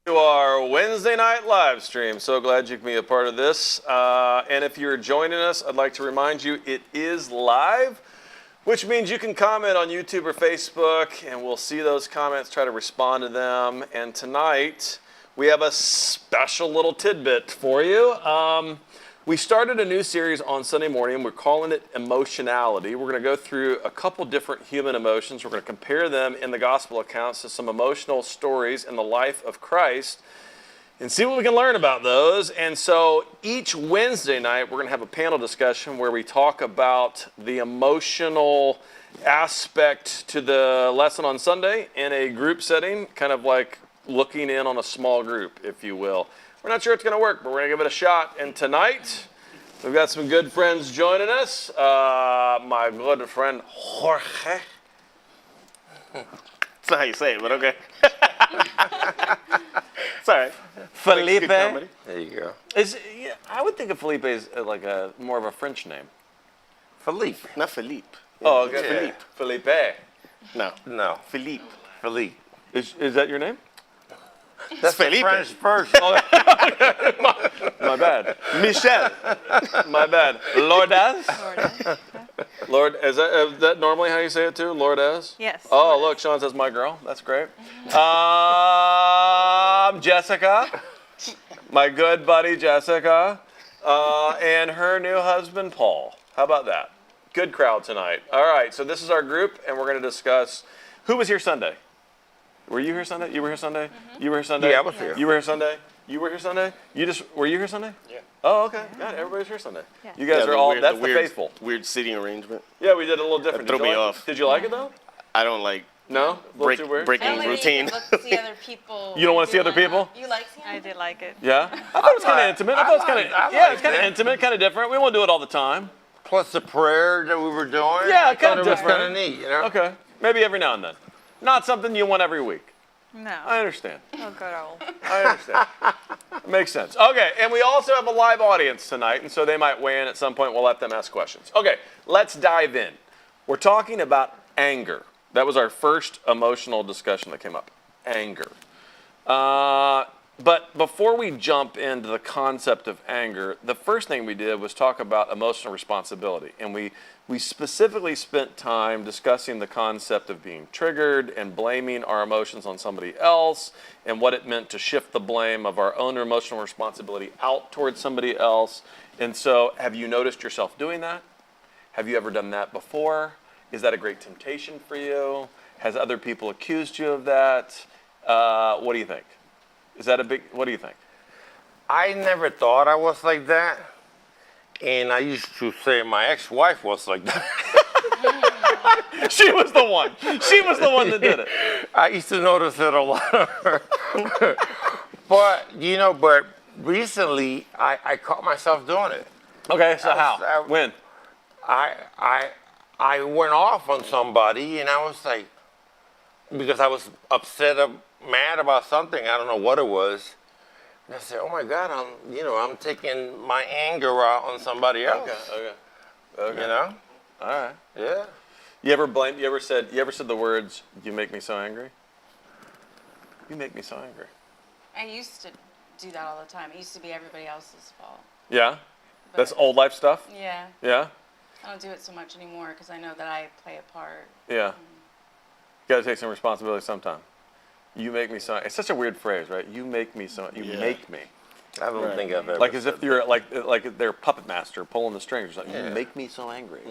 To our Wednesday night live stream. So glad you can be a part of this. And if you're joining us, I'd like to remind you it is live, which means you can comment on YouTube or Facebook, and we'll see those comments, try to respond to them. And tonight, we have a special little tidbit for you. We started a new series on Sunday morning. We're calling it Emotionality. We're going to go through a couple different human emotions. We're going to compare them in the gospel accounts to some emotional stories in the life of Christ and see what we can learn about those. And so each Wednesday night, we're going to have a panel discussion where we talk about the emotional aspect to the lesson on Sunday in a group setting, kind of like looking in on a small group, if you will. We're not sure it's going to work, but we're going to give it a shot. And tonight, we've got some good friends joining us. My good friend, Jorge. That's not how you say it, but okay. It's all right. Felipe. There you go. I would think of Felipe as like a more of a French name. Philippe. Not Philippe. Oh, okay. Yeah. Felipe. No. Philippe. Philippe. Is that your name? That's Felipe. French version. My bad. Michel. My bad. Lourdes? Lord, is that normally how you say it too? Lourdes? Yes. Oh, look, Sean says my girl. That's great. Jessica, my good buddy Jessica, and her new husband Paul. How about that? Good crowd tonight. All right, so this is our group, and we're going to discuss who was here Sunday. Were you here Sunday? You were here Sunday? You were here Sunday? Yeah, I was here. You were here Sunday? You were here Sunday? Were you here Sunday? Yeah. Oh, okay. God, everybody's here Sunday. Yeah. You guys Yeah, are all, weird- that's the weird, faithful. Weird seating arrangement. Yeah, we did a little different. That threw Did you me like off. it? Did you like it though? I don't like No? A little too weird? breaking I only routine. Look to see other people. You don't wanna see other people? You like seeing I did like it. Yeah? I thought it was kind of intimate. I thought it was kind of, I yeah, it's liked kind of it. intimate, kind of different. We won't do it all the time. Plus the prayer that we were doing. Yeah, I thought kinda it was different. kind of neat, you know? Okay. Maybe every now and then. Not something you want every week. No. I understand. Oh, good old. I understand. Makes sense. Okay, and we also have a live audience tonight, and so they might weigh in at some point. We'll let them ask questions. Okay, let's dive in. We're talking about anger. That was our first emotional discussion that came up. Anger. But before we jump into the concept of anger, the first thing we did was talk about emotional responsibility. And we specifically spent time discussing the concept of being triggered and blaming our emotions on somebody else and what it meant to shift the blame of our own emotional responsibility out towards somebody else. And so, have you noticed yourself doing that? Have you ever done that before? Is that a great temptation for you? Has other people accused you of that? What do you think? Is that what do you think? I never thought I was like that. And I used to say my ex-wife was like that. She was the one. She was the one that did it. I used to notice it a lot of her. but recently I caught myself doing it. Okay, so I how? was- When? I went off on somebody and I was like, because I was upset, mad about something, I don't know what it was. And I said, oh my God, I'm taking my anger out on somebody else. Okay. You know? All right. Yeah. You ever said the words, "You make me so angry"? You make me so angry. I used to do that all the time. It used to be everybody else's fault. Yeah? But That's old life stuff? Yeah. Yeah? I don't do it so much anymore because I know that I play a part. Yeah. You gotta take some responsibility sometime. You make me so. It's such a weird phrase, right? You make me so. You Yeah. make me. I don't think I've ever Like as if said you're like they're puppet master pulling the strings or something. Yeah. You make me so angry.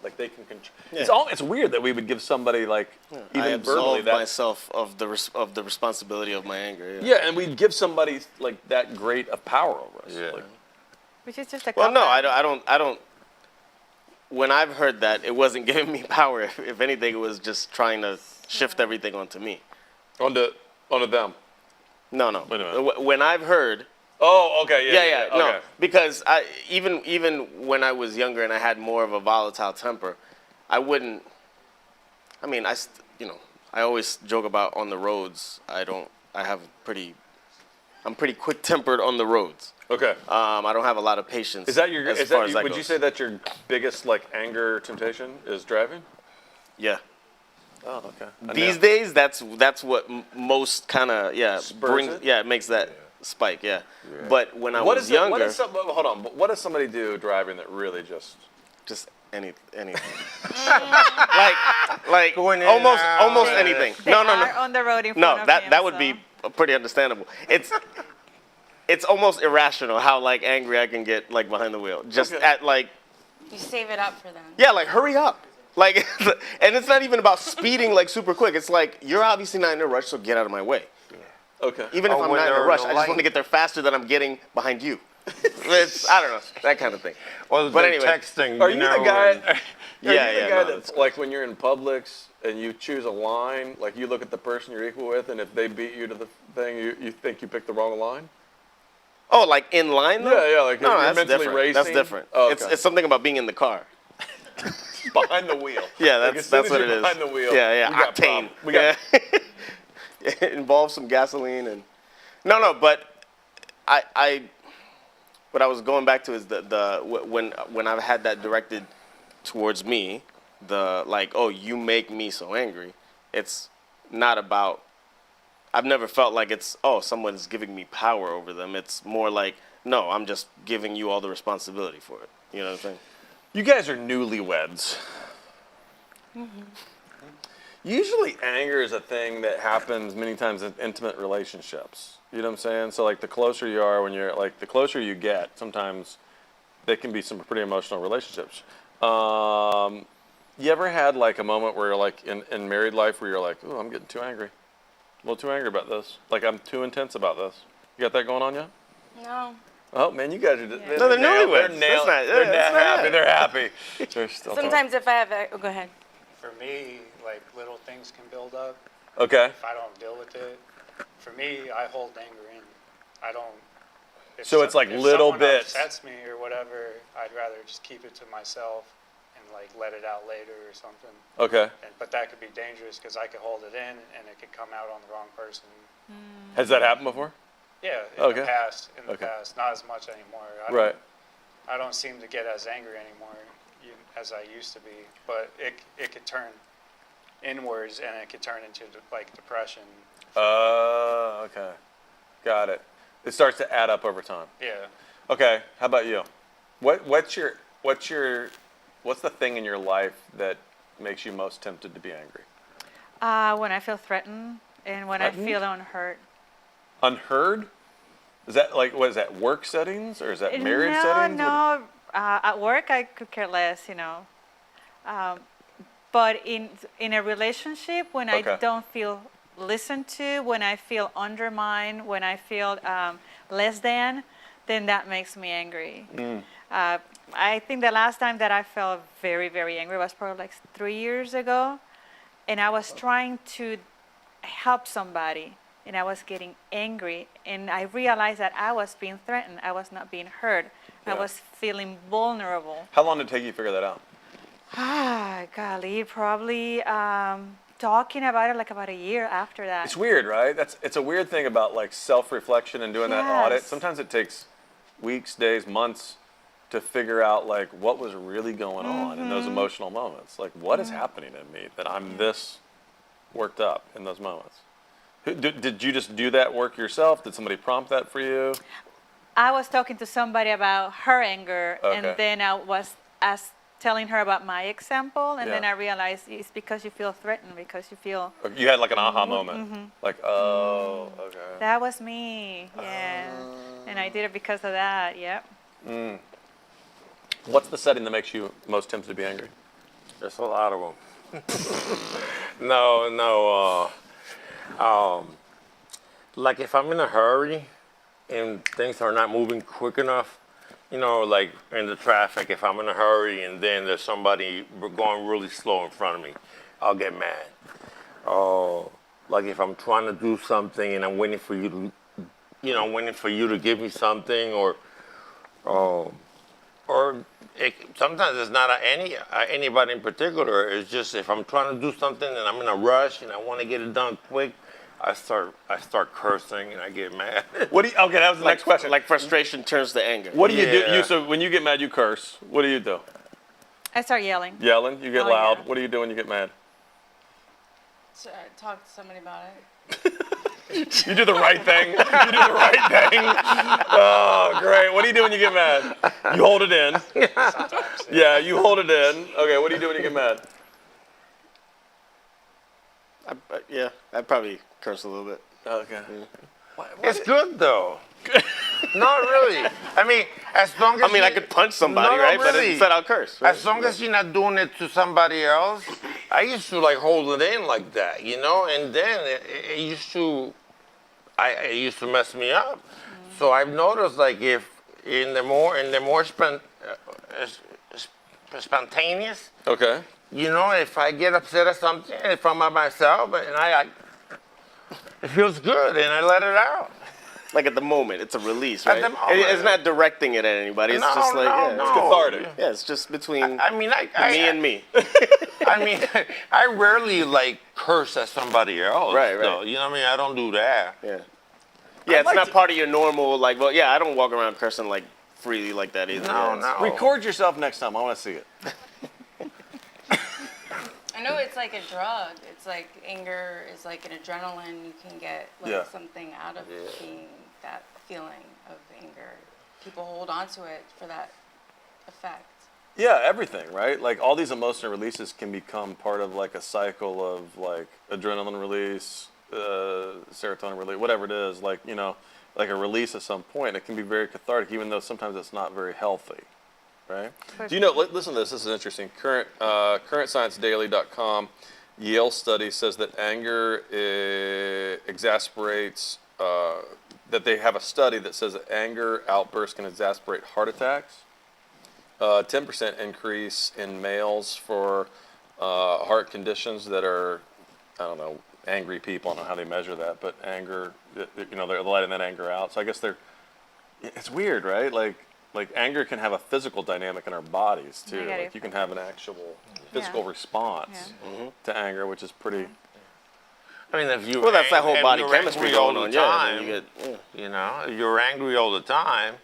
Like they can control. Yeah. It's weird that we would give somebody like I even verbally absolve that. myself of the responsibility of my anger. Yeah, and we'd give somebody like that great of power over us. Yeah. Like, Which is just a Well, no, cop-out. I don't. When I've heard that, it wasn't giving me power. If anything, it was just trying to shift everything onto me. onto them. No. Wait a minute. When I've heard. Oh, okay. Yeah. Okay. No, because even when I was younger and I had more of a volatile temper, I wouldn't. I mean, I always joke about on the roads. I'm pretty quick tempered on the roads. Okay. I don't have a lot of patience. Is that your? as Is far that as you, would goes. you say that's your biggest like anger temptation is driving? Yeah. Oh, okay. I These know. days, that's what most kind of Spurs it? it makes that spike. Yeah. But when I What was is younger, What is some, hold on. What does somebody do driving that really just? just anything. like Going in and almost out. almost They- anything. They No, no, are no. on the road in front No, of that him, that would so. be pretty understandable. It's almost irrational how like angry I can get like behind the wheel. Just Okay. at like You save it up for them. yeah, like hurry up. Like and it's not even about speeding like super quick. It's like you're obviously not in a rush, so get out of my way. Okay. Even if Or I'm when not in a they're rush, in I a just want light. to get there faster than I'm getting behind you. I don't know, that kind of thing. Or But they're anyway. texting. Are you the guy? and- Are Yeah, you yeah, the guy no, that's like when you're in Publix and you choose a line, like you look at the person you're equal with, and if they beat you to the thing, you think you picked the wrong line? Oh, like in line though? Yeah, yeah, like no, you're that's mentally different. racing? That's different. Oh, okay. It's something about being in the car. Behind the wheel. Yeah, Like, that's as soon that's as what you're it is. behind the wheel, Yeah, yeah. we got Octane. problem. We got Yeah. It involves some gasoline and no, but I what I was going back to is when I've had that directed towards me, the like, oh, you make me so angry. It's not about. I've never felt like it's someone's giving me power over them. It's more like no, I'm just giving you all the responsibility for it. You know what I'm saying? You guys are newlyweds. Usually, anger is a thing that happens many times in intimate relationships. You know what I'm saying? So, like, the closer you are, the closer you get, sometimes they can be some pretty emotional relationships. You ever had like a moment where you're like in married life where you're like, oh, I'm getting too angry, a little too angry about this. Like, I'm too intense about this. You got that going on yet? No. Oh man, you guys are. Yeah. No, they're newlyweds. They're That's not- They're that's not happy. it. They're happy. They're still Sometimes if I have, go ahead. For me, like little things can build up. Okay. If I don't deal with it, for me, I hold anger in. I don't. If So it's like if little someone bits. upsets me or whatever, I'd rather just keep it to myself and like let it out later or something. Okay. But that could be dangerous because I could hold it in and it could come out on the wrong person. Has that happened before? Yeah, in Okay. the past, Okay. not as much anymore. Right. I don't seem to get as angry anymore as I used to be, but it could turn inwards and it could turn into like depression. Okay. Got it. It starts to add up over time. Yeah. Okay. How about you? What's the thing in your life that makes you most tempted to be angry? When I feel threatened and when Threatened? I feel unheard. Unheard? Is that like what is that? Work settings or is that marriage no, settings? No, at work I could care less, but in a relationship, when Okay. I don't feel listened to, when I feel undermined, when I feel less than, then that makes me angry. I think the last time that I felt very, very angry was probably like 3 years ago, and I was trying to help somebody, and I was getting angry, and I realized that I was being threatened. I was not being heard. Yeah. I was feeling vulnerable. How long did it take you to figure that out? Golly, probably talking about it like about a year after that. It's weird, right? It's a weird thing about like self-reflection and doing that audit. Yes. Sometimes it takes weeks, days, months to figure out like what was really going on in those emotional moments. Like what is happening in me that I'm this worked up in those moments? Did you just do that work yourself? Did somebody prompt that for you? I was talking to somebody about her anger, Okay. and then I was telling her about my example, and then Yeah. I realized it's because you feel threatened, because you feel Or you had like an aha moment. Like, oh, okay. that was me, yeah, and I did it because of that. Yep. What's the setting that makes you most tempted to be angry? There's a lot of them. No. Like if I'm in a hurry and things are not moving quick enough, like in the traffic, if I'm in a hurry and then there's somebody going really slow in front of me, I'll get mad. Like if I'm trying to do something and I'm waiting for you to give me something, or sometimes it's not anybody in particular. It's just if I'm trying to do something and I'm in a rush and I want to get it done quick, I start cursing and I get mad. Okay, that was the next question. Like frustration turns to anger. What do you do? Yeah. So when you get mad, you curse. What do you do? I start yelling. Yelling? You get Oh, loud. yeah. What do you do when you get mad? talk to somebody about it. You do the right thing. You do the right thing. Oh, great. What do you do when you get mad? You hold it in. Sometimes. Yeah, you hold it in. Okay, what do you do when you get mad? Yeah, I'd probably curse a little bit. Okay. It's good though. Not really. I mean, as long as I you- could punch somebody, No, no, right? But really. instead I'll curse. Right? As long as you're not doing it to somebody else, I used to like hold it in like that, you know, and then it used to, it used to mess me up. So I've noticed like if in the more spontaneous, Okay. you know, if I get upset at something, if I'm by myself, and it feels good, and I let it out. Like at the moment, it's a release, right? the moment. It's not directing it at anybody. It's just like, yeah, no. it's cathartic. Yeah, it's just between I mean, me and me. I mean, I rarely like curse at somebody else. Right. Though. You know what I mean? I don't do that. Yeah. Yeah, it's not part of your normal, like, well, yeah, I don't walk around cursing like freely like that either. No, Yeah, it's- no. Record yourself next time. I want to see it. I know it's like a drug. It's like anger is like an adrenaline. You can get like Yeah. something out of being that feeling of anger. People hold on to it for that effect. Yeah, everything, right? Like all these emotional releases can become part of like a cycle of like adrenaline release, serotonin release, whatever it is. Like, you know, like a release at some point. It can be very cathartic, even though sometimes it's not very healthy, right? Do you know? Listen to this. This is interesting. CurrentScienceDaily.com. Yale study says that anger exasperates. That they have a study that says that anger outbursts can exasperate heart attacks. 10% increase in males for heart conditions that are, I don't know, angry people. I don't know how they measure that, but anger, you know, they're letting that anger out. So I guess it's weird, right? Like anger can have a physical dynamic in our bodies too. Negative. Like you can have an actual physical response to anger, which is pretty. I mean, if you Well, that's that whole if body you're chemistry angry all going the on. time, Yeah, then you get, you know, if you're angry all the time,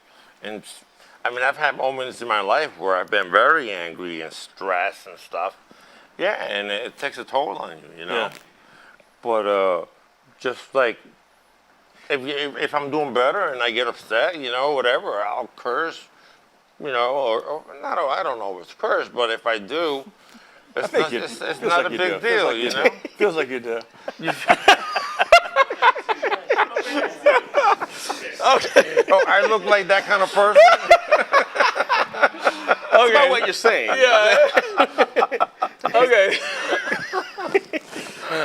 and I mean, I've had moments in my life where I've been very angry and stressed and stuff. Yeah, and it takes a toll on you, you know. Yeah. But just like if I'm doing better and I get upset, you know, whatever, I'll curse, you know, or not. I don't always curse, but if I do, it's think not, you- it's feels not like a you do. big Feels deal, like you you know. Feels like you do. Okay. Oh, I look like that kind of person. that's about what you're saying. Okay.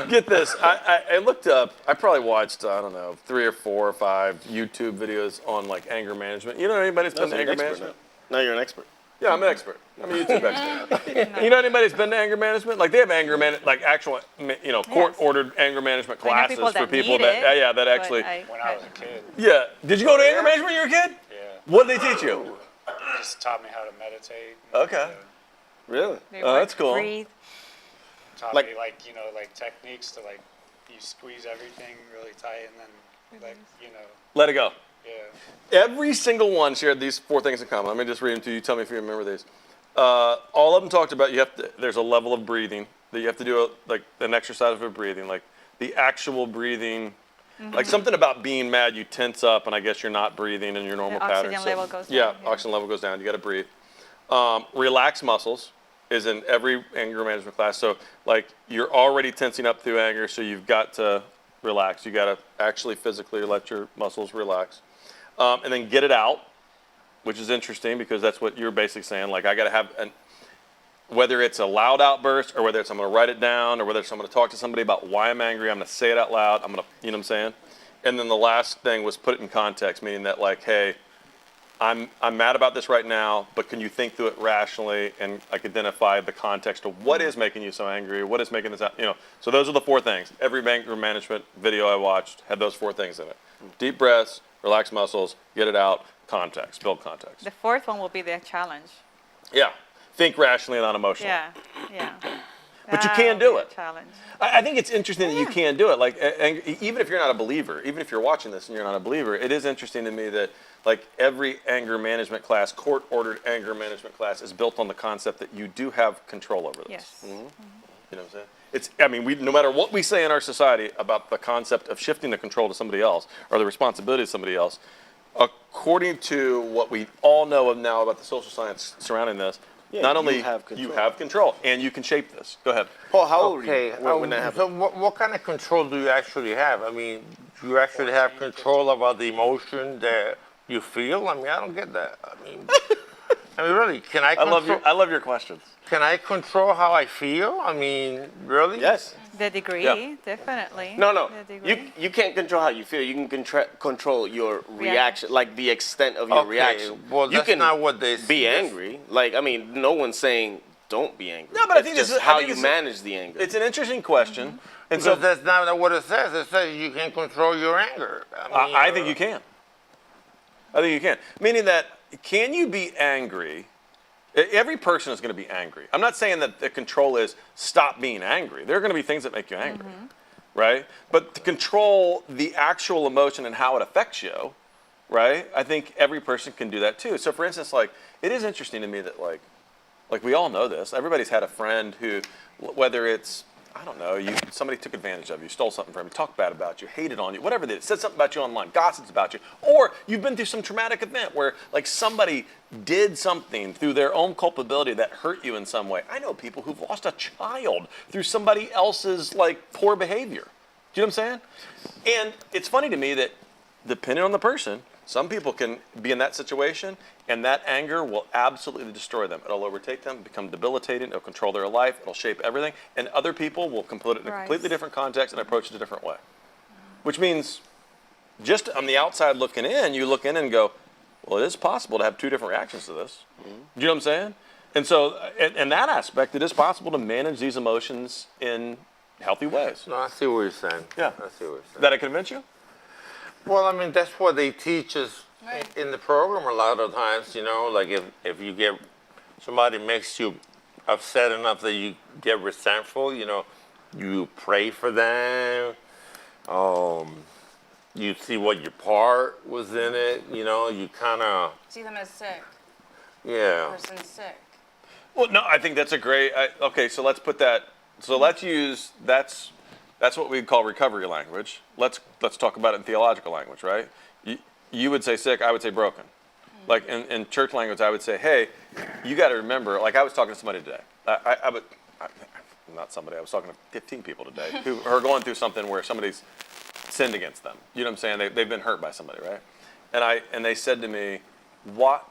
Get this. I looked up. I probably watched, I don't know, 3 or 4 or 5 YouTube videos on like anger management. You know anybody that's been to You're an anger expert management? now. Now you're an expert. Yeah, I'm an expert. I'm a YouTube expert. You know anybody that's been to anger management? Like they have like actual, you know, court-ordered anger management I know classes people for that people need that, it, that but actually. When I was a kid, Yeah. Did you go to anger management when you were a kid? yeah, What did they teach you? it just taught me how to meditate. Okay. Really? They Oh, work, that's cool. Breathe. Taught Like- me like techniques to like you squeeze everything really tight and then like Let it go. yeah. Every single one shared these 4 things in common. Let me just read them to you. Tell me if you remember these. All of them talked about there's a level of breathing that you have to do, like an exercise of breathing, like the actual breathing, like something about being mad, you tense up, and I guess you're not breathing in your normal pattern. oxygen level goes Yeah, down, yeah. oxygen level goes down. You got to breathe. Relax muscles is in every anger management class. So like you're already tensing up through anger, so you've got to relax. You got to actually physically let your muscles relax, and then get it out, which is interesting because that's what you're basically saying. Like I got to have whether it's a loud outburst or whether it's I'm going to write it down or whether it's I'm going to talk to somebody about why I'm angry. I'm going to say it out loud. I'm going to, you know what I'm saying? And then the last thing was put it in context, meaning that like, hey, I'm mad about this right now, but can you think through it rationally and like identify the context of what is making you so angry? What is making this, you know? So those are the 4 things. Every anger management video I watched had those 4 things in it. Deep breaths, relax muscles, get it out, context, build context. The 4th one will be the challenge. Yeah. Think rationally and not emotionally. Yeah. But you That can will do be a it. Challenge. I think it's interesting that you can do it. Like, even if you're not a believer, even if you're watching this and you're not a believer, it is interesting to me that like every anger management class, court-ordered anger management class, is built on the concept that you do have control over this. Yes. You know what I'm saying? I mean, no matter what we say in our society about the concept of shifting the control to somebody else or the responsibility to somebody else, according to what we all know of now about the social science surrounding this, Yeah, not you only have control. you have control and you can shape this. Go ahead. Paul, how old Okay, were you when that happened? so what kind of control do you actually have? I mean, do you actually have control about the emotion that you feel? I mean, I don't get that. I mean, really, can I control? I love your questions. Can I control how I feel? I mean, really? Yes. The degree, Yeah. definitely. No, no. The degree. You can't control how you feel. You can control your reaction, like the extent of your Okay, reaction. well, you that's can not what they be that's- angry. Like, I mean, no one's saying don't be angry. No, but I It's think just this is- I how think you it's- manage the anger. It's an interesting question. Mm-hmm. And so Because that's not what it says. It says you can control your anger. I think you can. I think you can. Meaning that, can you be angry? Every person is going to be angry. I'm not saying that the control is stop being angry. There are going to be things that make you angry, right? But to control the actual emotion and how it affects you, right? I think every person can do that too. So, for instance, like, it is interesting to me that like we all know this. Everybody's had a friend who, whether it's, I don't know, somebody took advantage of you, stole something from you, talked bad about you, hated on you, whatever it is, said something about you online, gossips about you, or you've been through some traumatic event where like somebody did something through their own culpability that hurt you in some way. I know people who've lost a child through somebody else's like poor behavior. Do you know what I'm saying? And it's funny to me that depending on the person, some people can be in that situation and that anger will absolutely destroy them. It'll overtake them, become debilitating, it'll control their life, it'll shape everything. And other people will put it in a Right. completely different context and approach it a different way. Which means, just on the outside looking in, you look in and go, well, it is possible to have two different reactions to this. Do you know what I'm saying? And so, in that aspect, it is possible to manage these emotions in healthy ways. No, I see what you're saying. Yeah. I see what you're saying. Did I convince you? Well, I mean, that's what they teach us Right. in the program a lot of times, you know, like if you get, somebody makes you upset enough that you get resentful, you know, you pray for them, you see what your part was in it, you know, you kind of, See them as sick. yeah. Person's sick. Well, no, I think that's a great. Okay, so let's put that. So let's use that's what we call recovery language. Let's talk about it in theological language, right? You would say sick, I would say broken. Like in church language, I would say, hey, you got to remember. Like I was talking to somebody today. Not somebody. I was talking to 15 people today who are going through something where somebody's sinned against them. You know what I'm saying? They've been hurt by somebody, right? And they said to me, why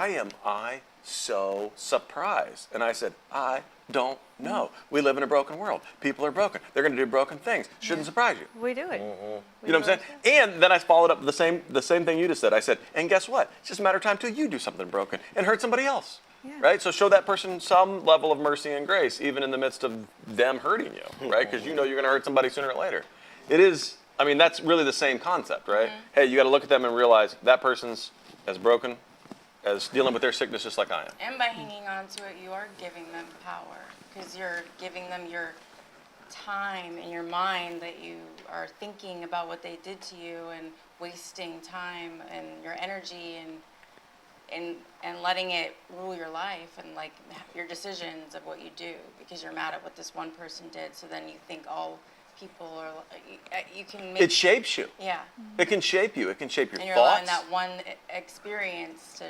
am I so surprised? And I said, I don't know. We live in a broken world. People are broken. They're going to do broken things. Shouldn't surprise you. We do it. You know what I'm saying? And then I followed up with the same thing you just said. I said, and guess what? It's just a matter of time till you do something broken and hurt somebody else. Yeah. Right? So show that person some level of mercy and grace, even in the midst of them hurting you, right? Because you know you're going to hurt somebody sooner or later. It is, I mean, that's really the same concept, right? Hey, you got to look at them and realize that person's as broken, as dealing with their sickness just like I am. And by hanging on to it, you are giving them power because you're giving them your time and your mind that you are thinking about what they did to you and wasting time and your energy and letting it rule your life and like your decisions of what you do because you're mad at what this one person did. So then you think all people are, you can make. It shapes you. Yeah. It can shape you. It can shape your And you're allowing thoughts. that one experience to.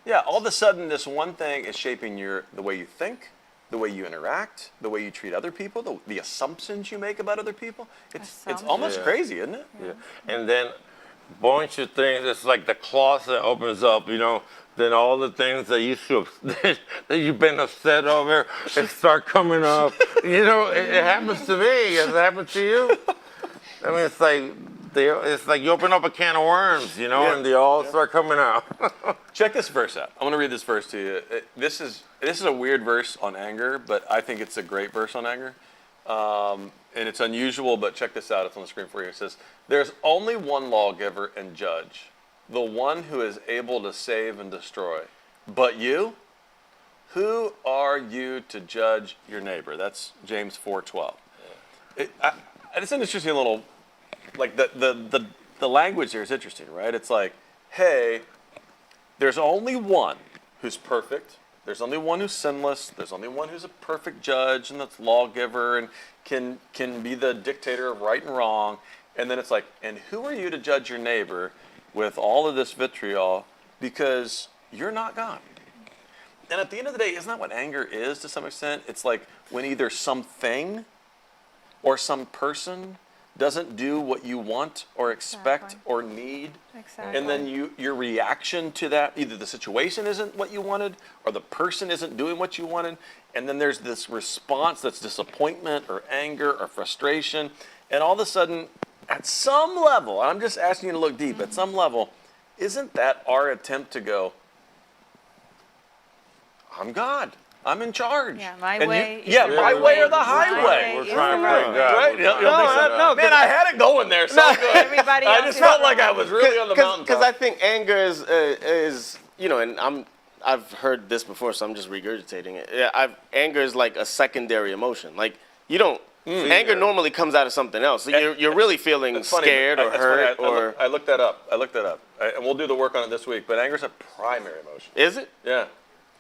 Yeah, all of a sudden, this one thing is shaping the way you think, the way you interact, the way you treat other people, the assumptions you make about other people. It's almost Yeah. crazy, isn't it? Yeah. And then bunch of things, it's like the closet opens up, you know, then all the things that you should that you've been upset over, it start coming up. You know, it happens to me. Has it happened to you? I mean, it's like you open up a can of worms, you know, Yeah. and they all start coming out. Check this verse out. I'm going to read this verse to you. This is a weird verse on anger, but I think it's a great verse on anger. And it's unusual, but check this out. It's on the screen for you. It says, "There's only one lawgiver and judge, the one who is able to save and destroy. But you, who are you to judge your neighbor?" That's James 4:12. It's an interesting little, like the language there is interesting, right? It's like, hey, there's only one who's perfect, There's only one who's sinless. There's only one who's a perfect judge and that's lawgiver and can be the dictator of right and wrong. And then it's like, and who are you to judge your neighbor with all of this vitriol because you're not God? And at the end of the day, isn't that what anger is to some extent? It's like when either something or some person doesn't do what you want or expect Exactly. or need. Exactly. And then your reaction to that, either the situation isn't what you wanted or the person isn't doing what you wanted. And then there's this response that's disappointment or anger or frustration. And all of a sudden, at some level, I'm just asking you to look deep, at some level, isn't that our attempt to go, I'm God. I'm in charge. Yeah, my And way is yeah, the my right way or way. the My highway. way We're is trying the to right play way. God. Right? We're You don't trying to think play so? God. Man, I had it going there so good. Everybody I else just is felt the like I right was way. really on the mountaintop. Because I think anger is you know, and I've heard this before, so I'm just regurgitating it. Yeah, anger is like a secondary emotion. Like you don't. Anger normally comes out of something else. So you're really feeling It's funny, scared but or that's hurt funny. or I looked that up. And we'll do the work on it this week. But anger's a primary emotion. is it? Yeah.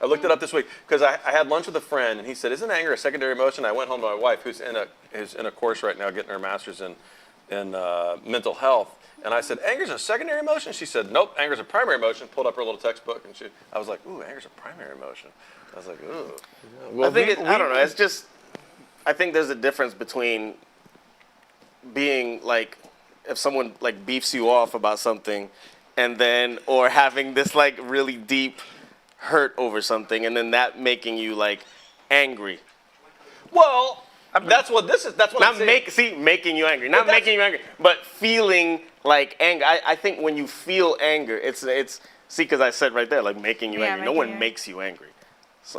I looked it up this week because I had lunch with a friend and he said, "Isn't anger a secondary emotion?" I went home to my wife, who's in a course right now, getting her master's in mental health, and I said, "Anger's a secondary emotion?" She said, "Nope, anger's a primary emotion." Pulled up her little textbook and I was like, "Ooh, anger's a primary emotion." I was like, "Ooh." Well, I think I don't know. It's just I think there's a difference between being like if someone like beefs you off about something, and then or having this like really deep hurt over something, and then that making you like angry. Well, that's what this is. That's what I'm Not saying. making you angry. Not that's- making you angry, but feeling like anger. I think when you feel anger, it's see, because I said right there, like making you Yeah, angry. No making one you makes you angry.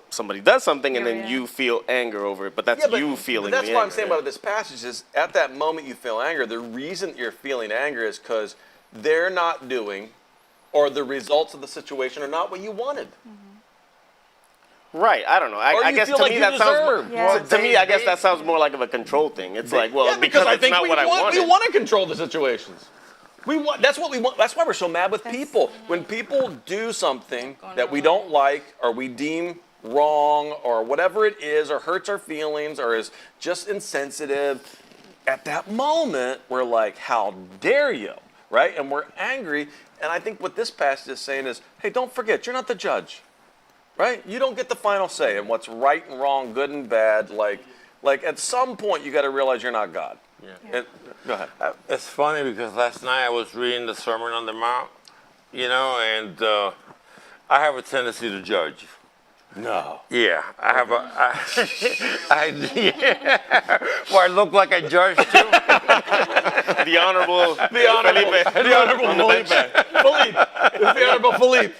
Somebody does something, and Yeah, then yeah. you feel anger over it. But that's Yeah, but you feeling. But that's the what I'm anger, saying yeah. about this passage is at that moment you feel anger. The reason you're feeling anger is because they're not doing, or the results of the situation are not what you wanted. Right. I don't know. Or I you guess feel to like me you that sounds. deserve. Yeah. To me, I guess that sounds more like of a control thing. It's like, well, Yeah, because I it's think not we what I wanted. We want to control the situations. We want. That's what we want. That's why we're so mad with people. When people do something that we don't like, or we deem wrong, or whatever it is, or hurts our feelings, or is just insensitive, at that moment we're like, "How dare you!" Right? And we're angry. And I think what this passage is saying is, "Hey, don't forget, you're not the judge." Right? You don't get the final say in what's right and wrong, good and bad. Like at some point, you got to realize you're not God. Yeah. Go ahead. It's funny because last night I was reading the Sermon on the Mount, you know, and I have a tendency to judge. No. Yeah, I have yeah. Well, I look like I judge too. The honorable Felipe. The Honorable Felipe. Philippe. It's the Honorable Philippe.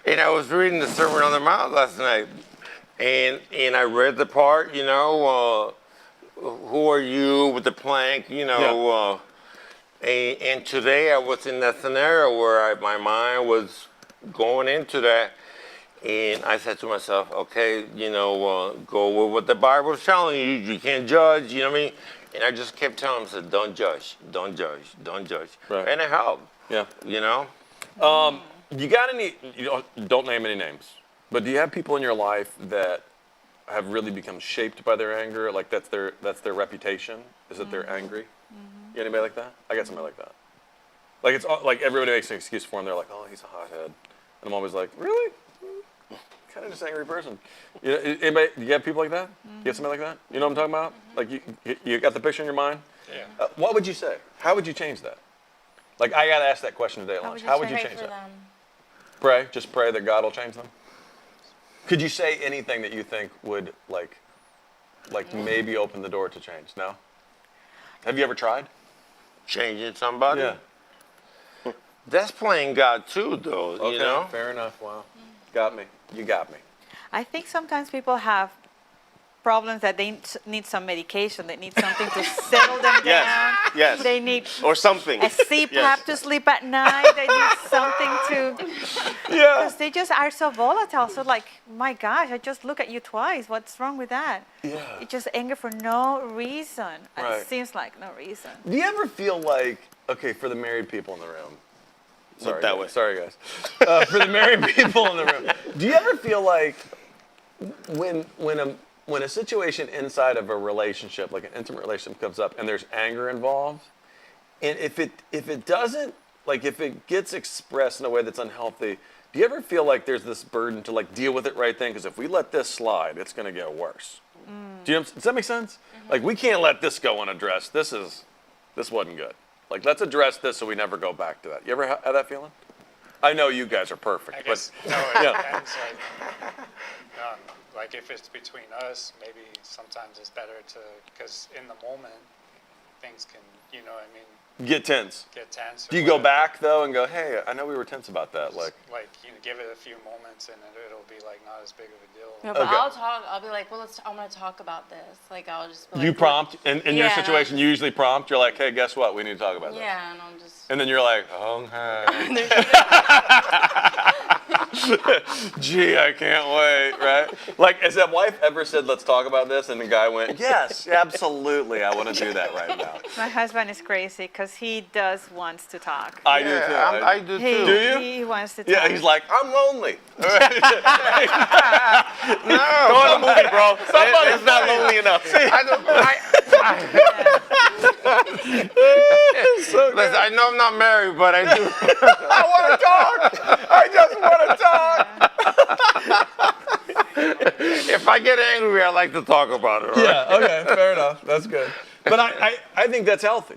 And I was reading the Sermon on the Mount last night, and I read the part, you know, who are you with the plank, you know, and today I was in that scenario where my mind was going into that, and I said to myself, okay, you know, go with what the Bible's telling you. You can't judge, you know what I mean? And I just kept telling myself, don't judge, don't judge, don't judge. Right. And it helped, Yeah. you know? You got any? You don't name any names, but do you have people in your life that have really become shaped by their anger? Like that's their reputation. Is that they're angry? You anybody like that? I got somebody like that. Like it's like everybody makes an excuse for him. They're like, "Oh, he's a hothead," and I'm always like, "Really? Kind of just an angry person." You know, anybody? You have people like that? You have somebody like that? You know what I'm talking about? Like you got the picture in your mind? Yeah. What would you say? How would you change that? Like I got to ask that question today at How lunch. would you How would you Pray change for that? them. Pray, just pray that God will change them. Could you say anything that you think would like maybe open the door to change? No. Have you ever tried? Changing somebody? That's playing God too, though, you know? Fair enough. Wow. Got me. You got me. I think sometimes people have problems that they need some medication. They need something to settle them Yes, down. yes. They need Or something. a CPAP Yes. to sleep at night. They need something to, Yeah. because they just are so volatile. So like, my gosh, I just look at you twice. What's wrong with that? Yeah. It's just anger for no reason. Right. It seems like no reason. Do you ever feel like, okay, for the married people in the room, Sorry, that guys. way. Sorry, guys. For the married people in the room, do you ever feel like when a situation inside of a relationship, like an intimate relationship, comes up and there's anger involved, and if it doesn't, like if it gets expressed in a way that's unhealthy, do you ever feel like there's this burden to like deal with it right then? Because if we let this slide, it's going to get worse. Do you? Does that make sense? Like we can't let this go unaddressed. This wasn't good. Like let's address this so we never go back to that. You ever have that feeling? I know you guys are perfect, I guess, but no, it yeah. depends. Like if it's between us, maybe sometimes it's better to, because in the moment, things can, you know what I mean, Get tense. get tense. or Do you go whatever. back though and go, hey, I know we were tense about that. Like, You know, give it a few moments and it'll be like not as big of a deal. No, but Okay. I'll be like, well, I'm gonna talk about this. Like, I'll just be like, you prompt in your Yeah, and situation. You usually prompt. You're like, hey, guess what? We need to talk about this. Yeah, and I'll just. And then you're like, okay. Gee, I can't wait, right? Like, has that wife ever said, let's talk about this? And the guy went, yes, absolutely. I want to do that right now. My husband is crazy because he does wants to talk. I do too. I do He, too. Do you? He wants to talk. Yeah, he's like, I'm lonely. Go on a movie, bro. It's not lonely enough. I don't. Listen, I know I'm not married, but I do. I want to talk. I just want to talk. If I get angry, I like to talk about it. all right? Yeah, okay, fair enough. That's good. But I think that's healthy.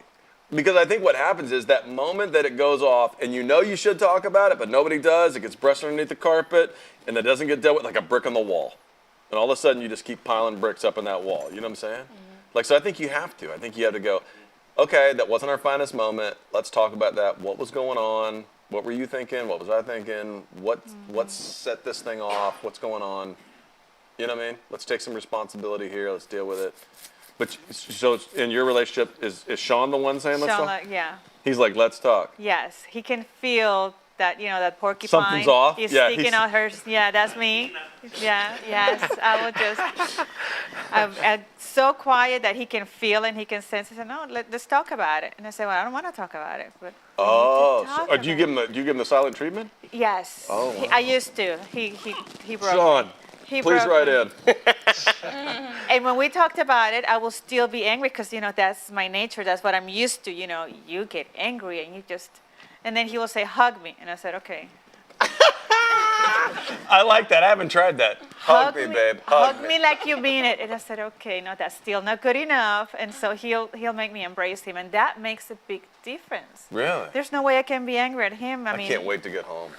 Because I think what happens is that moment that it goes off and you know you should talk about it, but nobody does, it gets brushed underneath the carpet and it doesn't get dealt with like a brick on the wall. And all of a sudden you just keep piling bricks up in that wall. You know what I'm saying? Like, so I think you have to. I think you have to go, okay, that wasn't our finest moment. Let's talk about that. What was going on? What were you thinking? What was I thinking? What set this thing off? What's going on? You know what I mean? Let's take some responsibility here. Let's deal with it. But so in your relationship, is Sean the one saying let's Sean, talk? yeah. He's like, let's talk. Yes, he can feel that, that porcupine. Something's off? Is Yeah, sticking he's- out her. Yeah, that's me. Yeah, yes. I would just, I'm so quiet that he can feel and he can sense. He said, no, let's talk about it. And I said, well, I don't want to talk about it, but we need to Oh, talk so, do you about give him the silent treatment? it. Yes. Oh, I used to. He broke Sean, me. He please broke write me. in. And when we talked about it, I will still be angry because, that's my nature. That's what I'm used to. You get angry and you just, and then he will say, hug me. And I said, okay. I like that. I haven't tried that. Hug me, babe. Hug me like you mean it. And I said, okay, no, that's still not good enough. And so he'll make me embrace him. And that makes a big difference. Really? There's no way I can be angry at him. I mean, Can't wait to get home.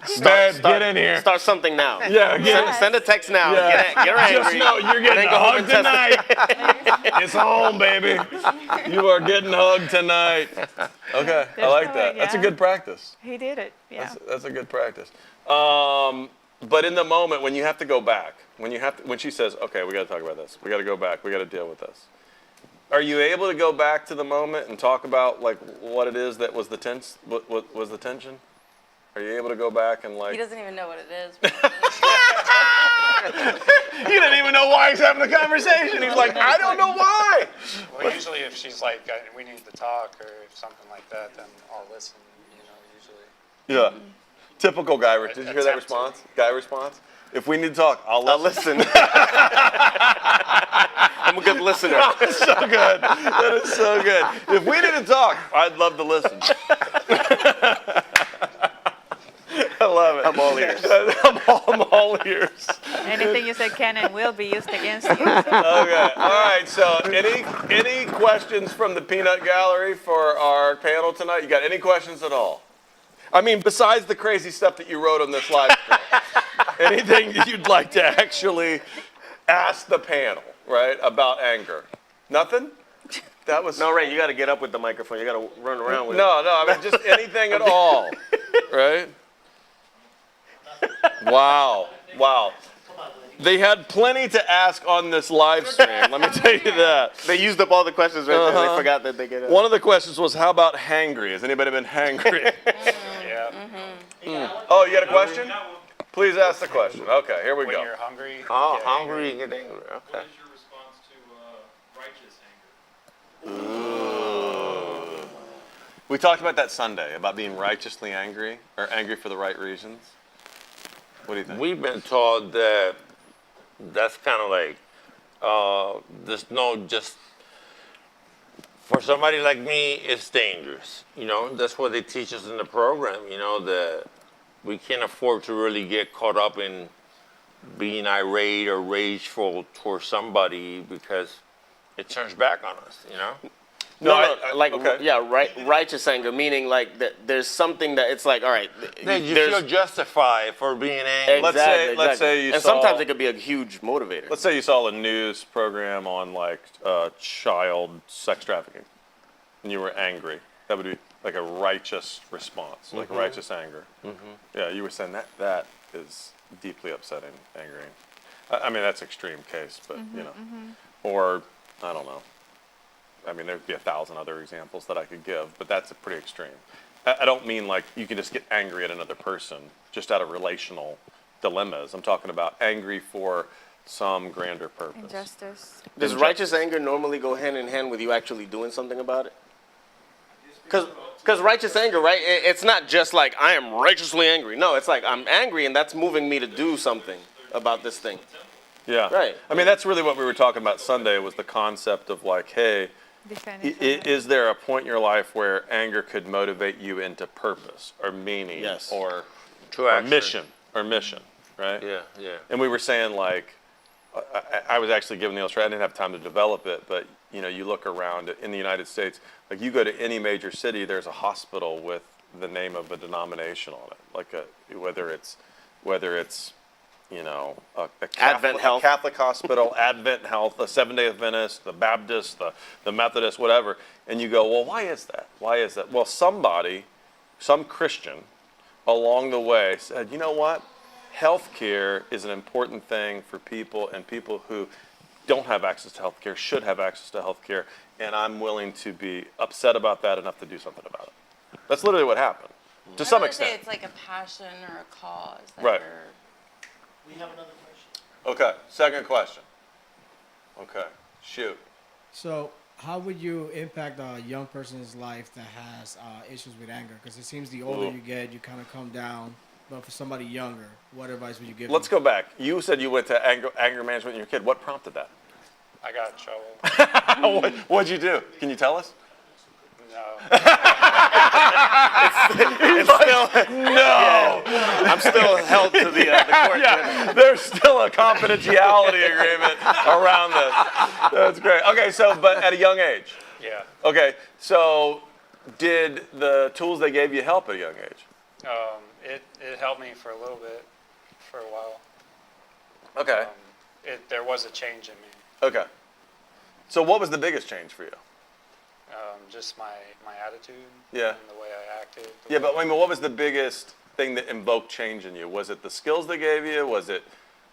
Start- Get in here. Start something now. Yeah, get Send a text now. Yeah. Get her Just angry. know you're getting Then go home hugged and test tonight. It's home, baby. You are getting hugged tonight. Okay, I There's like no that. way, That's a yeah. good practice. he did it. Yeah. That's a good practice. But in the moment when you have to go back, when she says, "Okay, we got to talk about this. We got to go back. We got to deal with this." Are you able to go back to the moment and talk about like what it is that was the tense? What was the tension? Are you able to go back and like? He doesn't even know what it is. He didn't even know why he's having the conversation. He's like, I don't know why. Well, usually if she's like, we need to talk or if something like that, then I'll listen, usually. Yeah. Typical guy. Did you hear that Attempt to. response? Guy response? If we need to talk, I'll I'll listen. listen. I'm a good listener. That's so good. That is so good. If we need to talk, I'd love to listen. I love it. I'm all ears. I'm all ears. Anything you say can and will be used against you. Okay. All right. So, any questions from the Peanut Gallery for our panel tonight? You got any questions at all? I mean, besides the crazy stuff that you wrote on this live stream, anything that you'd like to actually ask the panel, right, about anger? Nothing? That was No, Ray, you got to get up with the microphone. You got to run around with it. No, I mean just anything at all, right? Wow. They had plenty to ask on this live stream. Let me tell you that. They used up all the questions right there. Uh-huh. They forgot that they get up. One of the questions was, how about hangry? Has anybody been hangry? Yeah. Oh, you got a question? Please ask the question. Okay, here we When go. you're hungry, Oh, get hungry and get angry. Okay. What is your response to righteous anger? We talked about that Sunday about being righteously angry or angry for the right reasons. What do you think? We've been taught that that's kind of like there's no just for somebody like me, it's dangerous. You know, that's what they teach us in the program. You know, that we can't afford to really get caught up in being irate or rageful towards somebody because it turns back on us. You know. No, like okay. yeah, righteous anger, meaning like that there's something that it's like, all right, That you there's feel justified for being angry. Let's say you and saw- sometimes it could be a huge motivator. Let's say you saw a news program on like child sex trafficking, and you were angry. That would be like a righteous response, like righteous anger. Yeah, you were saying that is deeply upsetting, angering. I mean, that's extreme case, but you know, or I don't know. I mean, there'd be 1,000 other examples that I could give, but that's pretty extreme. I don't mean like you can just get angry at another person just out of relational dilemmas. I'm talking about angry for some grander purpose. Injustice. Does righteous anger normally go hand in hand with you actually doing something about it? Because righteous anger, right? It's not just like I am righteously angry. No, it's like I'm angry and that's moving me to do something about this thing. Yeah. Right. I mean, that's really what we were talking about Sunday was the concept of like, hey, Defend each other. is there a point in your life where anger could motivate you into purpose or meaning Yes. or To action. mission, right? Yeah, yeah. And we were saying like, I was actually giving the illustration. I didn't have time to develop it, but you know, you look around in the United States, like you go to any major city, there's a hospital with the name of a denomination on it, like whether it's you know, a Advent Health. Catholic hospital, Advent Health, the Seventh-day Adventist, the Baptist, the Methodist, whatever. And you go, well, why is that? Why is that? Well, some Christian along the way said, you know what? Healthcare is an important thing for people, and people who don't have access to healthcare should have access to healthcare, and I'm willing to be upset about that enough to do something about it. That's literally what happened, to some I would say extent. it's like a passion or a cause. That Right. you're- We have another question. Okay, second question. Okay, shoot. So, how would you impact a young person's life that has issues with anger? Because it seems the older Ooh. you get, you kind of come down. But for somebody younger, what advice would you give? Let's them? go back. You said you went to anger management when you were a kid. What prompted that? I got in trouble. What'd you do? Can you tell us? No. No. I'm still held to the court. Yeah, there's still a confidentiality agreement around this. That's great. Okay, so but at a young age. Yeah. Okay, so did the tools they gave you help at a young age? It helped me for a little bit, for a while. Okay. There was a change in me. Okay. So what was the biggest change for you? Just my attitude. Yeah. And the way I acted. Yeah, but I mean, what was the biggest thing that invoked change in you? Was it the skills they gave you? Was it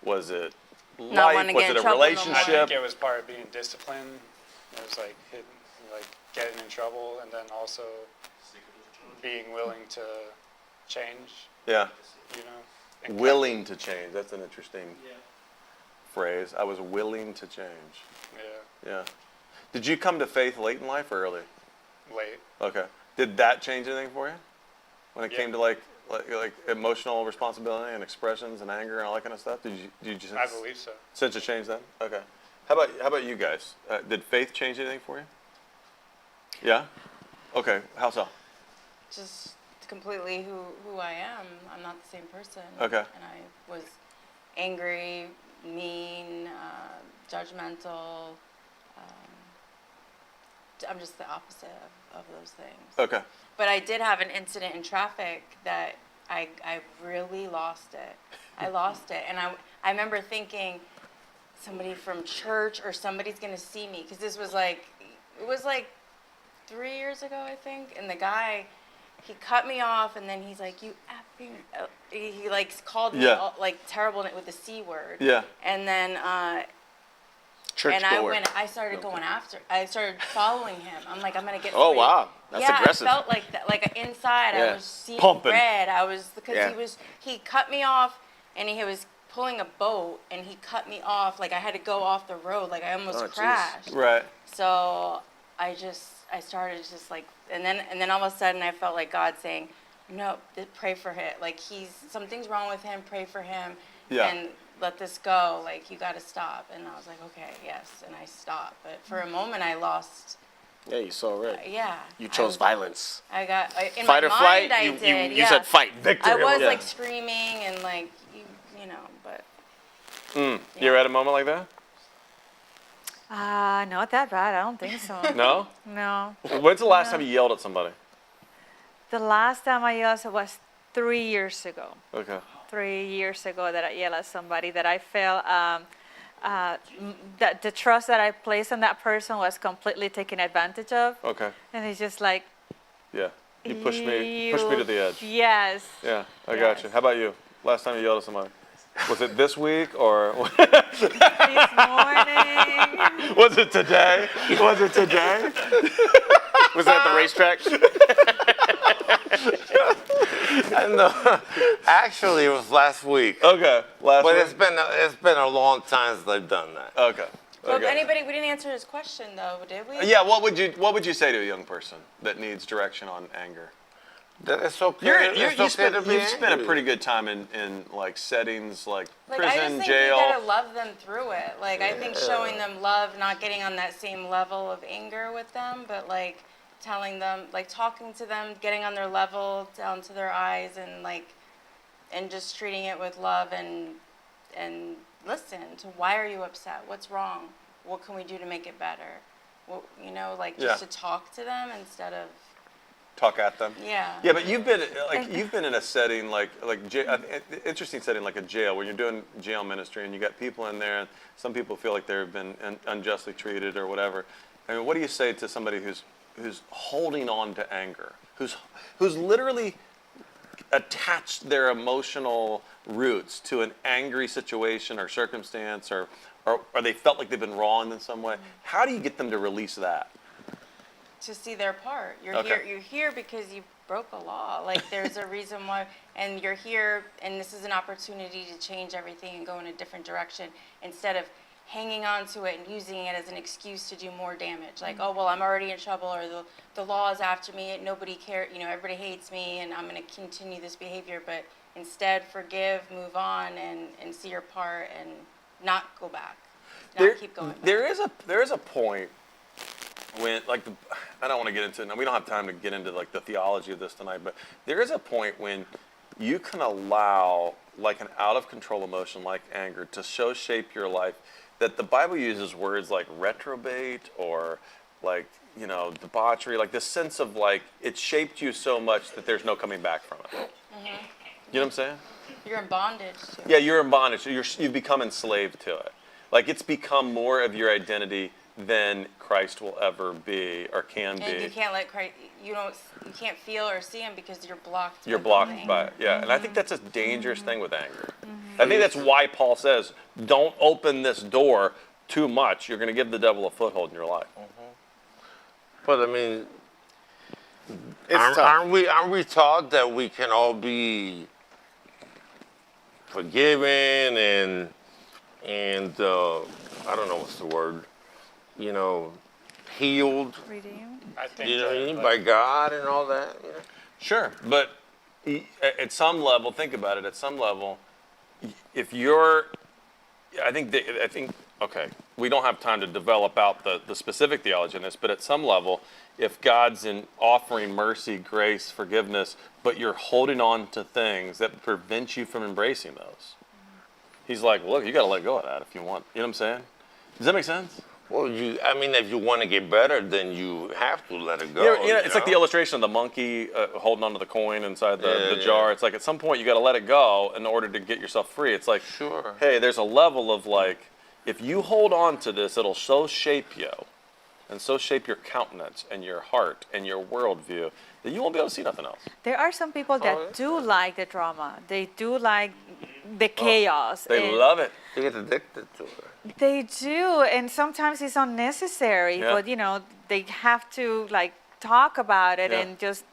life? wanting to Was get it in a trouble no more. I relationship? think it was part of being disciplined. It was like getting in trouble, and then also being willing to change. Yeah. You know. and Willing to change. That's an interesting phrase. I was willing to change. Yeah. Yeah. Did you come to faith late in life or early? Late. Okay. Did that change anything for you? When it Yeah. came to like emotional responsibility and expressions and anger and all that kind of stuff? Did you just I believe so. sense a change then? Okay. How about you guys? Did faith change anything for you? Yeah? Okay. How so? Just completely who I am. I'm not the same person. Okay. And I was angry, mean, judgmental. I'm just the opposite of those things. Okay. But I did have an incident in traffic that I really lost it. I lost it. And I remember thinking somebody from church or somebody's going to see me. Because it was like 3 years ago, I think. And the guy, he cut me off and then he's like, you effing, he like called me Yeah. all, like terrible with the C word. Yeah. And then, Church and door. I started going after. I started following him. I'm like, I'm gonna get. Oh, somebody- wow. That's yeah, aggressive. I felt like that. Like inside, Yeah. I was seeing Pumping. red. I was because Yeah. he cut me off, and he was pulling a boat, and he cut me off. Like I had to go off the road. Like I almost Oh, jeez. crashed. Right. So I I started just like, and then all of a sudden I felt like God saying, no, pray for him. Like something's wrong with him. Pray for him. Yeah. And let this go. Like you got to stop. And I was like, okay, yes. And I stopped. But for a moment I lost. Yeah, you saw red. Yeah. You chose violence. I got in Fight my or mind. flight. I You did. you said fight. I was Yeah. like screaming and like you know, but. You ever had a moment like that? Not that bad. I don't think so. No? No. When's the last time you yelled at somebody? The last time I yelled was 3 years ago. Okay. 3 years ago that I yelled at somebody that I felt that the trust that I placed on that person was completely taken advantage of. Okay. And it's just like, Yeah. You pushed me to the edge. Yes. Yeah, I got you. Yes. How about you? Last time you yelled at somebody? Was it this week or This morning. was it today? Was it today? Was that at the racetrack? No, actually, it was last week. Okay, last But week. it's been a long time since I've done that. Okay. Well, if Okay. anybody, we didn't answer his question though, did we? Yeah, what would you say to a young person that needs direction on anger? That it's okay. You've spent a angry. pretty good time in like settings like Like, I just prison, think jail. you gotta love them through it. Like, I think showing them love, not getting on that same level of anger with them, but like telling them, like talking to them, getting on their level, down to their eyes, and like, and just treating it with love and listen to why are you upset? What's wrong? What can we do to make it better? What, you know, like just Yeah. to talk to them instead of Talk at them. yeah. Yeah, but you've been in a setting like interesting setting like a jail where you're doing jail ministry and you got people in there and some people feel like they've been unjustly treated or whatever. I mean, what do you say to somebody who's holding on to anger, who's literally attached their emotional roots to an angry situation or circumstance or they felt like they've been wronged in some way? How do you get them to release that? To see their part. Okay. You're here because you broke a law. Like there's a reason why, and you're here, and this is an opportunity to change everything and go in a different direction instead of hanging on to it and using it as an excuse to do more damage. Like, oh well, I'm already in trouble, or the law is after me. Nobody cares. You know, everybody hates me, and I'm going to continue this behavior. But instead, forgive, move on, and see your part, and not go back. Not keep going back. There is a point when I don't want to get into it now. We don't have time to get into like the theology of this tonight, but there is a point when you can allow like an out of control emotion like anger to shape your life, that the Bible uses words like reprobate or like, you know, debauchery, like this sense of like it shaped you so much that there's no coming back from it. You know what I'm saying? You're in bondage to it. Yeah, you're in bondage. You've become enslaved to it. Like it's become more of your identity than Christ will ever be or can be. And you can't let Christ. You can't feel or see him because you're blocked. You're with blocked anger. by it. Yeah, and I think that's a dangerous thing with anger. I think that's why Paul says, don't open this door too much. You're going to give the devil a foothold in your life. But I mean, It's tough. aren't we taught that we can all be forgiven and I don't know what's the word, you know, healed, Redeemed. I think you know what I that, mean, like, by God and all that. You know? Sure, but at some level, think about it. At some level, if you're, I think, okay, we don't have time to develop out the specific theology in this, but at some level, if God's in offering mercy, grace, forgiveness, but you're holding on to things that prevent you from embracing those, He's like, look, you got to let go of that if you want. You know what I'm saying? Does that make sense? Well, I mean, if you want to get better, then you have to let it go. It's like the illustration of the monkey holding onto the coin inside the Yeah, jar. yeah. It's like at some point you got to let it go in order to get yourself free. It's like, Sure. hey, there's a level of like, if you hold on to this, it'll so shape you and so shape your countenance and your heart and your worldview that you won't be able to see nothing else. There are some people that yeah. do like the drama. They do like the chaos. They and love it. They get addicted to it. They do, and sometimes it's unnecessary. Yeah. But you know, they have to like talk about it Yeah. and just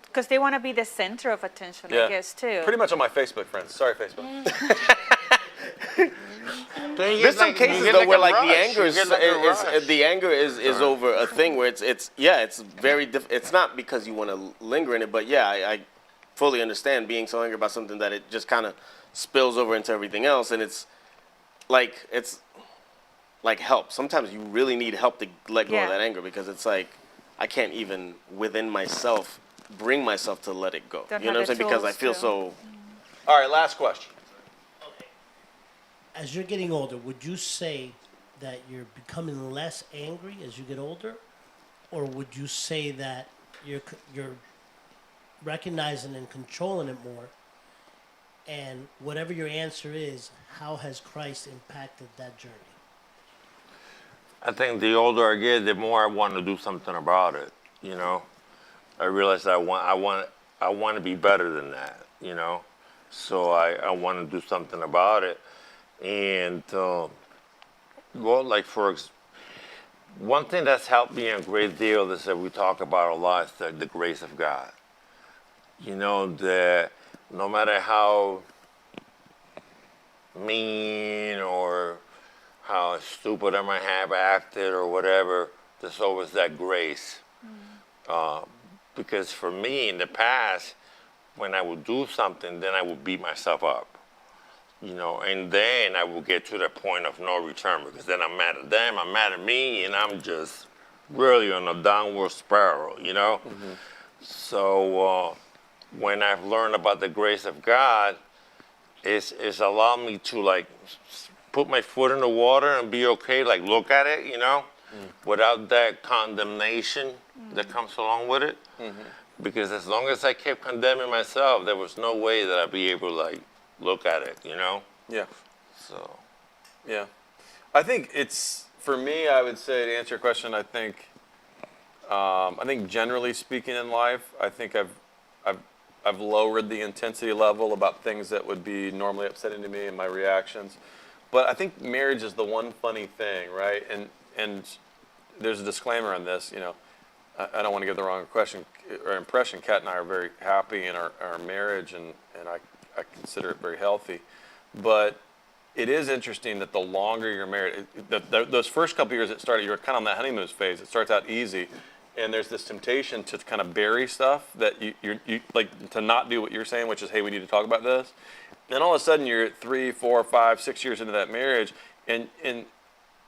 because they want to be the center of attention, Yeah. I guess too. Pretty much on my Facebook friends. Sorry, Facebook. Then you There's get some like- you cases get though like where a like the rush. anger You is, get like a rush. the anger is over a thing where it's yeah, it's very it's not because you want to linger in it, but yeah, I fully understand being so angry about something that it just kind of spills over into everything else, and it's like help. Sometimes you really need help to let go Yeah. of that anger because it's like I can't even within myself bring myself to let it go. Don't You know what I'm have saying? the Because I tools feel to. so. All right, last question. As you're getting older, would you say that you're becoming less angry as you get older, or would you say that you're recognizing and controlling it more? And whatever your answer is, how has Christ impacted that journey? I think the older I get, the more I want to do something about it. You know, I realize that I want to be better than that. You know, so I want to do something about it. And well, like one thing that's helped me a great deal is that we talk about a lot is the grace of God. You know, that no matter how mean or how stupid I might have acted or whatever, there's always that grace. Because for me in the past, when I would do something, then I would beat myself up. You know, and then I will get to the point of no return because then I'm mad at them, I'm mad at me, and I'm just really on a downward spiral, you know? So when I've learned about the grace of God, it's allowed me to like put my foot in the water and be okay, like look at it, you know, without that condemnation that comes along with it. Because as long as I kept condemning myself, there was no way that I'd be able to like look at it, you know? Yeah. So Yeah. I think it's, for me, I would say to answer your question, I think generally speaking in life, I think I've lowered the intensity level about things that would be normally upsetting to me and my reactions. But I think marriage is the one funny thing, right? And there's a disclaimer on this, you know, I don't want to give the wrong question or impression. Kat and I are very happy in our marriage, and I consider it very healthy. But it is interesting that the longer you're married, those first couple years you're kind of on that honeymoon phase. It starts out easy, and there's this temptation to kind of bury stuff that you like to not do what you're saying, which is, hey, we need to talk about this. Then all of a sudden you're 3, 4, 5, 6 years into that marriage, and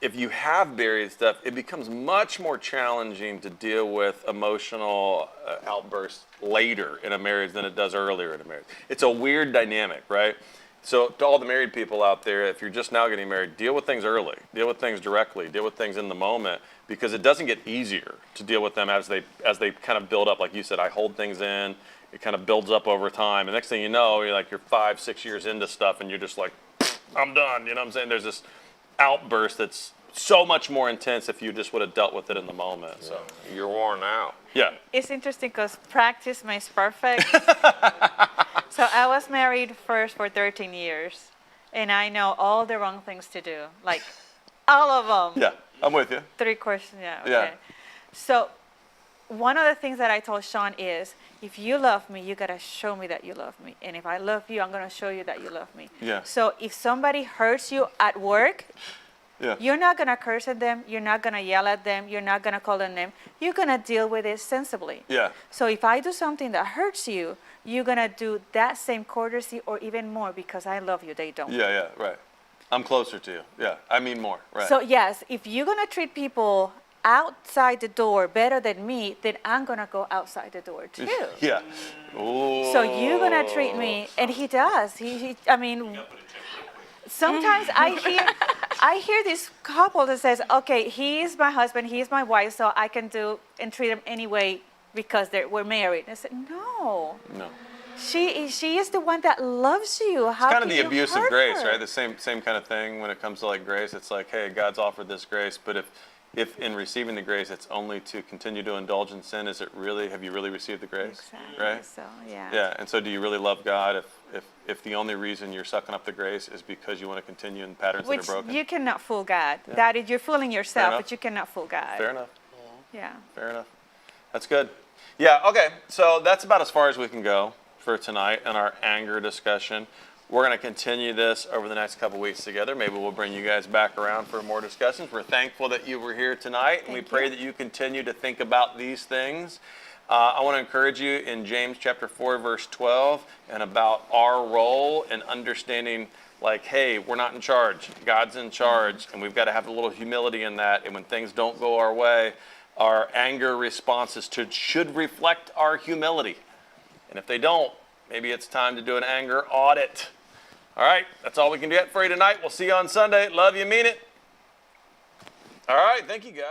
if you have buried stuff, it becomes much more challenging to deal with emotional outbursts later in a marriage than it does earlier in a marriage. It's a weird dynamic, right? So to all the married people out there, if you're just now getting married, deal with things early, deal with things directly, deal with things in the moment, because it doesn't get easier to deal with them as they kind of build up. Like you said, I hold things in, it kind of builds up over time. And next thing you know, you're 5, 6 years into stuff, and you're just like, I'm done. You know what I'm saying? There's this outburst that's so much more intense if you just would have dealt with it in the moment. So you're worn out. yeah. It's interesting because practice makes perfect. So I was married first for 13 years, and I know all the wrong things to do, like all of them. Yeah, I'm with you. 3 questions, yeah. Okay. Yeah. So one of the things that I told Sean is, if you love me, you gotta show me that you love me, and if I love you, I'm gonna show you that you love me. Yeah. So if somebody hurts you at work, Yeah. you're not gonna curse at them, you're not gonna yell at them, you're not gonna call them name. You're gonna deal with it sensibly. Yeah. So if I do something that hurts you, you're gonna do that same courtesy or even more because I love you. They don't. Yeah, right. I'm closer to you. Yeah, I mean more. Right. So yes, if you're gonna treat people outside the door better than me, then I'm gonna go outside the door too. yeah. Ooh. So you're gonna treat me, and he does. He I mean, sometimes I hear this couple that says, okay, he's my husband, he's my wife, so I can do and treat him anyway because we're married. And I said, no. No. She is the one that loves you. How Kind can of the you abuse of hurt grace, her? right? The same kind of thing when it comes to like grace. It's like, hey, God's offered this grace, but if in receiving the grace, it's only to continue to indulge in sin, have you really received the grace? Exactly. Right? So yeah. Yeah, and so do you really love God if the only reason you're sucking up the grace is because you want to continue in patterns Which that are broken? you cannot fool God. Yeah. That is, you're fooling yourself, enough. but you cannot fool God. Fair enough. Yeah. Fair enough. That's good. Yeah, okay. So that's about as far as we can go for tonight in our anger discussion. We're going to continue this over the next couple weeks together. Maybe we'll bring you guys back around for more discussions. We're thankful that you were here tonight, and we pray that you continue to think about these things. I want to encourage you in James chapter 4, verse 12, and about our role in understanding, like, hey, we're not in charge. God's in charge, and we've got to have a little humility in that. And when things don't go our way, our anger responses should reflect our humility. And if they don't, maybe it's time to do an anger audit. All right, that's all we can get for you tonight. We'll see you on Sunday. Love you, mean it. All right, thank you, guys.